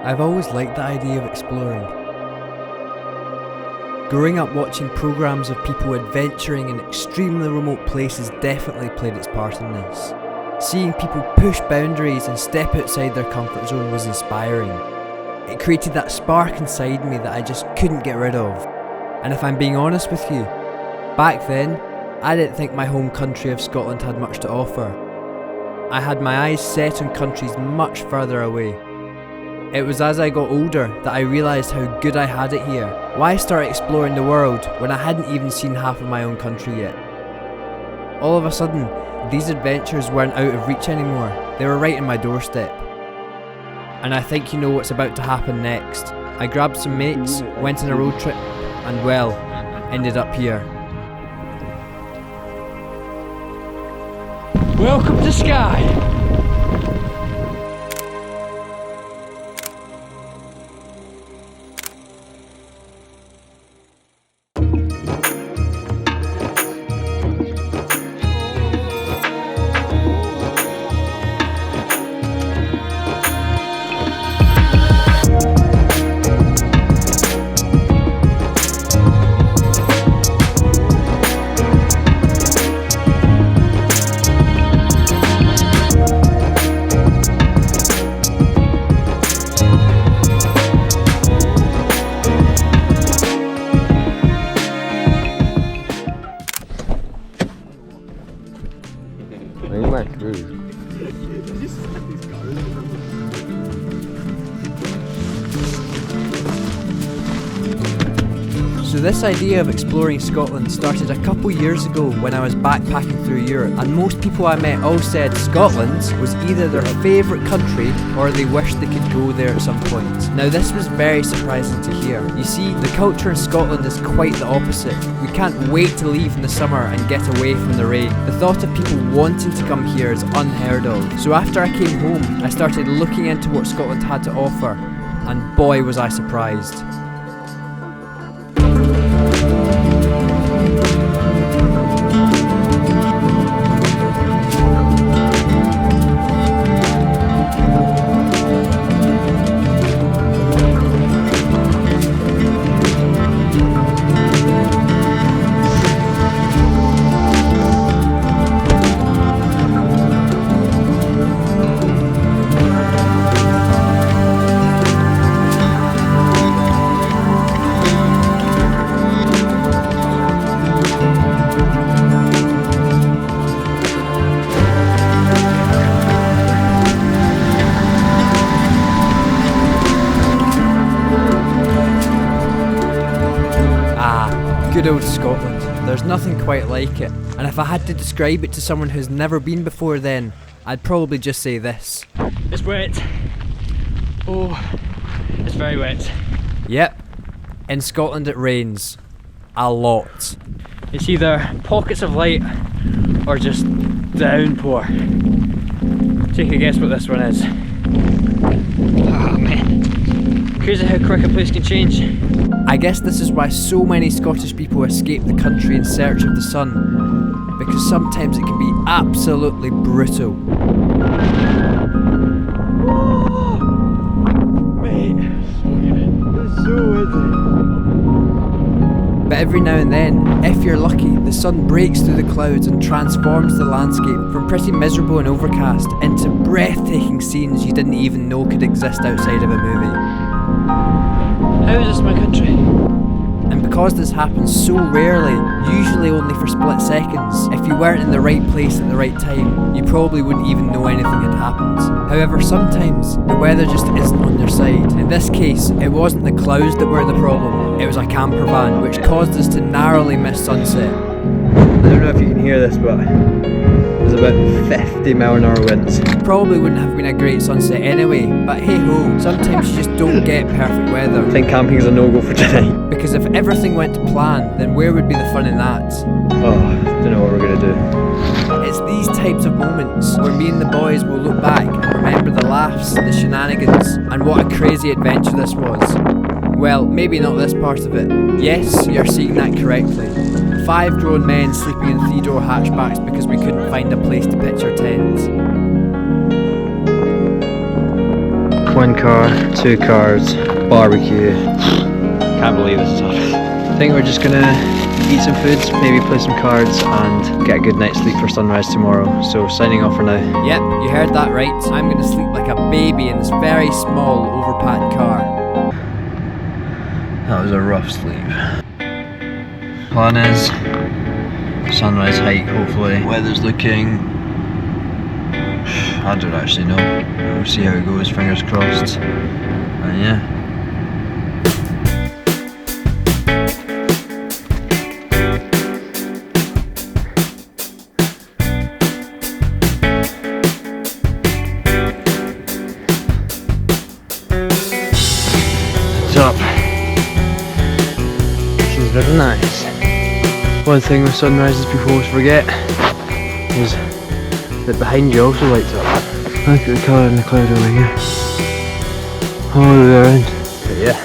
I've always liked the idea of exploring. Growing up watching programmes of people adventuring in extremely remote places definitely played its part in this. Seeing people push boundaries and step outside their comfort zone was inspiring. It created that spark inside me that I just couldn't get rid of. And if I'm being honest with you, back then, I didn't think my home country of Scotland had much to offer. I had my eyes set on countries much further away. It was as I got older that I realised how good I had it here. Why start exploring the world when I hadn't even seen half of my own country yet? All of a sudden, these adventures weren't out of reach anymore. They were right in my doorstep. And I think you know what's about to happen next. I grabbed some mates, went on a road trip, and well, ended up here. Welcome to Skye! So this idea of exploring Scotland started a couple years ago when I was backpacking through Europe, and most people I met all said Scotland was either their favourite country or they wished they could go there at some point. Now this was very surprising to hear. You see, the culture in Scotland is quite the opposite. We can't wait to leave in the summer and get away from the rain. The thought of people wanting to come here is unheard of. So after I came home, I started looking into what Scotland had to offer, and boy was I surprised. Good old Scotland. There's nothing quite like it. And if I had to describe it to someone who's never been before then, I'd probably just say this. It's wet. Oh, it's very wet. Yep. In Scotland it rains. A lot. It's either pockets of light or just downpour. Take a guess what this one is. Oh man. Crazy how quick a place can change. I guess this is why so many Scottish people escape the country in search of the sun, because sometimes it can be absolutely brutal. Oh, mate, it's so windy. But every now and then, if you're lucky, the sun breaks through the clouds and transforms the landscape from pretty miserable and overcast into breathtaking scenes you didn't even know could exist outside of a movie. How is this my country? And because this happens so rarely, usually only for split seconds, if you weren't in the right place at the right time, you probably wouldn't even know anything had happened. However, sometimes the weather just isn't on your side. In this case, it wasn't the clouds that were the problem, it was a camper van, which caused us to narrowly miss sunset. I don't know if you can hear this, but there's about 50-mile-an-hour winds. Probably wouldn't have been a great sunset anyway, but hey ho, sometimes you just don't get perfect weather. I think camping is a no-go for tonight. Because if everything went to plan, then where would be the fun in that? Oh, don't know what we're gonna do. It's these types of moments where me and the boys will look back and remember the laughs, the shenanigans, and what a crazy adventure this was. Well, maybe not this part of it. Yes, you're seeing that correctly. 5 grown men sleeping in 3-door hatchbacks because we couldn't find a place to pitch our tent. 1 car, 2 cars, barbecue. Can't believe this is happening. I think we're just gonna eat some food, maybe play some cards and get a good night's sleep for sunrise tomorrow. So signing off for now. Yep, you heard that right. I'm gonna sleep like a baby in this very small, overpacked car. That was a rough sleep. Plan is sunrise hike, hopefully. Weather's looking, I don't actually know. We'll see how it goes, fingers crossed. And yeah. What's up? This is very nice. One thing with sunrises people always forget is that behind you also lights up. Look at the colour in the cloud over here. All the way around. But yeah.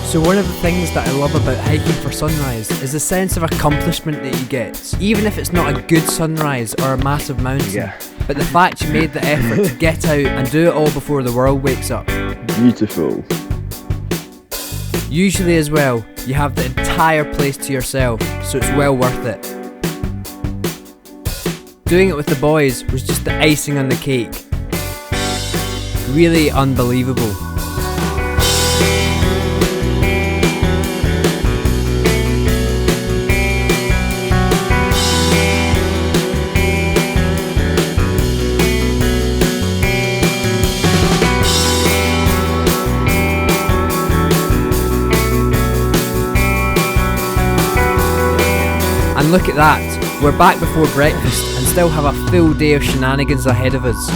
So one of the things that I love about hiking for sunrise is the sense of accomplishment that you get. Even if it's not a good sunrise or a massive mountain. Yeah. But the fact you made the effort to get out and do it all before the world wakes up. Beautiful. Usually as well, you have the entire place to yourself, so it's well worth it. Doing it with the boys was just the icing on the cake. Really unbelievable. And look at that, we're back before breakfast and still have a full day of shenanigans ahead of us.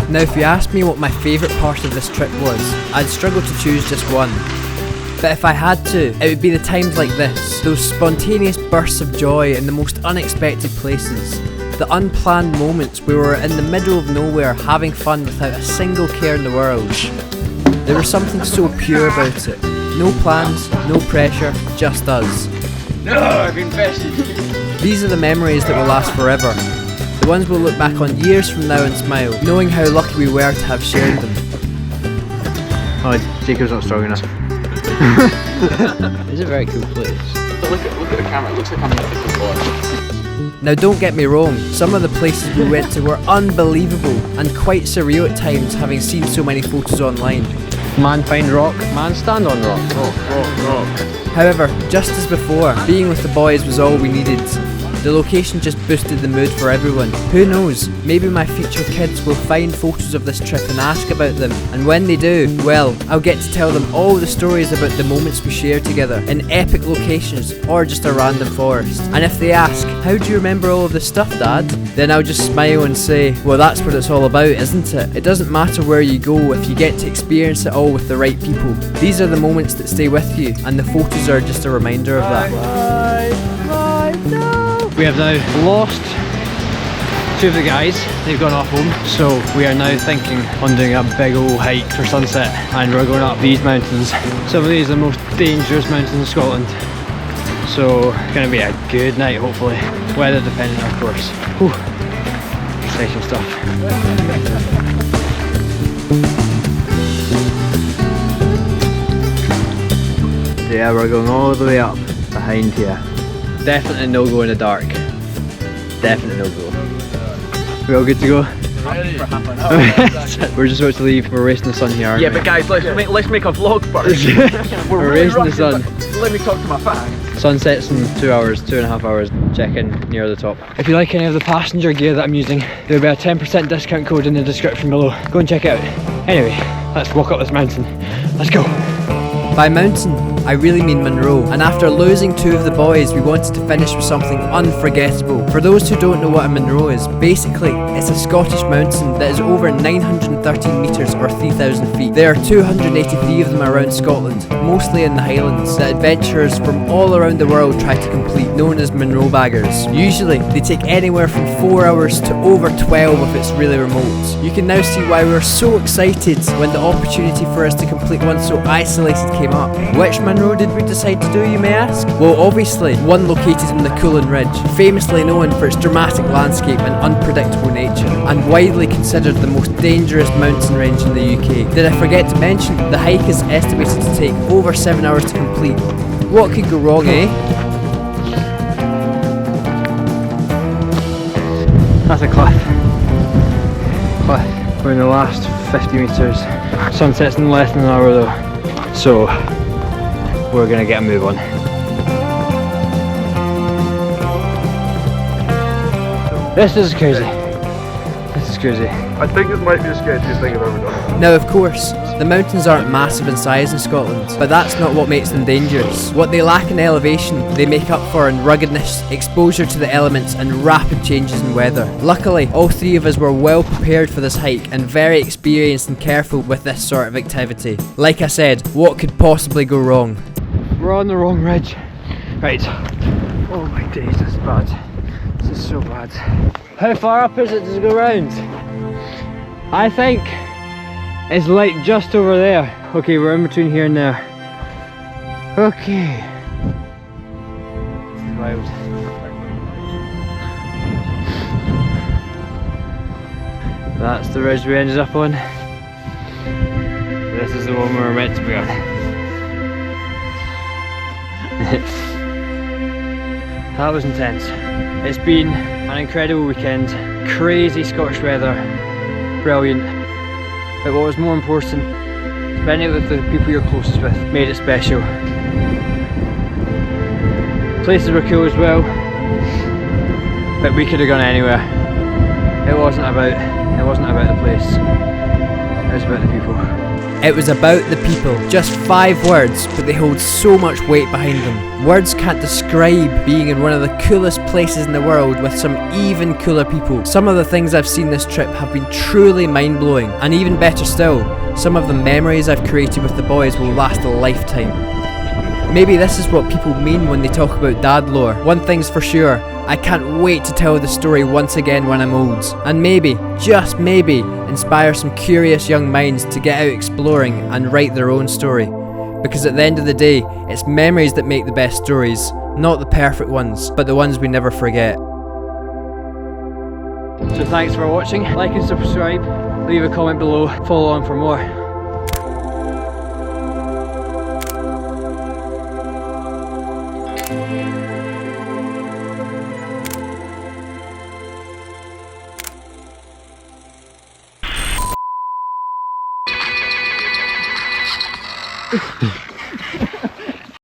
Now if you ask me what my favourite part of this trip was, I'd struggle to choose just one. But if I had to, it would be the times like this, those spontaneous bursts of joy in the most unexpected places. The unplanned moments where we were in the middle of nowhere having fun without a single care in the world. There was something so pure about it. No plans, no pressure, just us. No, I've invested. These are the memories that will last forever. The ones we'll look back on years from now and smile, knowing how lucky we were to have shared them. Oh, Jacob's not strong enough. It's a very cool place. But look at the camera, it looks like I'm in a pickled watch. Now don't get me wrong, some of the places we went to were unbelievable and quite surreal at times, having seen so many photos online. Man find rock, man stand on rock. Rock. However, just as before, being with the boys was all we needed. The location just boosted the mood for everyone. Who knows, maybe my future kids will find photos of this trip and ask about them, and when they do, well, I'll get to tell them all the stories about the moments we shared together in epic locations or just a random forest. And if they ask, how do you remember all of this stuff, Dad? Then I'll just smile and say, well, that's what it's all about, isn't it? It doesn't matter where you go if you get to experience it all with the right people. These are the moments that stay with you, and the photos are just a reminder of that. We have now lost 2 of the guys, they've gone off home, so we are now thinking on doing a big old hike for sunset, and we're going up these mountains. Some of these are the most dangerous mountains in Scotland, so it's going to be a good night hopefully, weather dependent of course. Whew. Exciting stuff. Yeah, we're going all the way up behind here. Definitely no go in the dark. Definitely no go. We all good to go? We're just about to leave. We're racing the sun here, aren't Yeah, we? but guys, let's make a vlog first. We're racing the sun. Let me talk to my facts. Sunsets in 2 hours, 2.5 hours. Check in near the top. If you like any of the passenger gear that I'm using, there'll be a 10% discount code in the description below. Go and check it out. Anyway, let's walk up this mountain. Let's go. By mountain, I really mean Munro, and after losing 2 of the boys, we wanted to finish with something unforgettable. For those who don't know what a Munro is, basically, it's a Scottish mountain that is over 913 metres or 3,000 feet. There are 283 of them around Scotland, mostly in the Highlands, that adventurers from all around the world try to complete, known as Munro baggers. Usually, they take anywhere from 4 hours to over 12 if it's really remote. You can now see why we were so excited when the opportunity for us to complete one so isolated came up. Which Munro Munro did we decide to do, you may ask? Well, obviously, one located in the Coolin Ridge, famously known for its dramatic landscape and unpredictable nature, and widely considered the most dangerous mountain range in the UK. Did I forget to mention, the hike is estimated to take over 7 hours to complete. What could go wrong, eh? That's a cliff. We're in the last 50 metres. Sunset's in less than an hour though, so we're gonna get a move on. This is crazy. This is crazy. I think this might be the sketchiest thing I've ever done. Now, of course, the mountains aren't massive in size in Scotland, but that's not what makes them dangerous. What they lack in elevation, they make up for in ruggedness, exposure to the elements, and rapid changes in weather. Luckily, all three of us were well prepared for this hike and very experienced and careful with this sort of activity. Like I said, what could possibly go wrong? We're on the wrong ridge. Right. Oh my days, this is bad. This is so bad. How far up is it to go round? I think it's like just over there. Okay, we're in between here and there. Okay. This is wild. That's the ridge we ended up on. This is the one we were meant to be on. That was intense. It's been an incredible weekend. Crazy Scottish weather. Brilliant. But what was more important, spending it with the people you're closest with made it special. Places were cool as well, but we could have gone anywhere. It wasn't about the place. It was about the people. It was about the people. Just 5 words, but they hold so much weight behind them. Words can't describe being in one of the coolest places in the world with some even cooler people. Some of the things I've seen this trip have been truly mind-blowing, and even better still, some of the memories I've created with the boys will last a lifetime. Maybe this is what people mean when they talk about dad lore. One thing's for sure, I can't wait to tell the story once again when I'm old, and maybe, just maybe, inspire some curious young minds to get out exploring and write their own story. Because at the end of the day, it's memories that make the best stories, not the perfect ones, but the ones we never forget. So thanks for watching, like and subscribe, leave a comment below, follow on for more.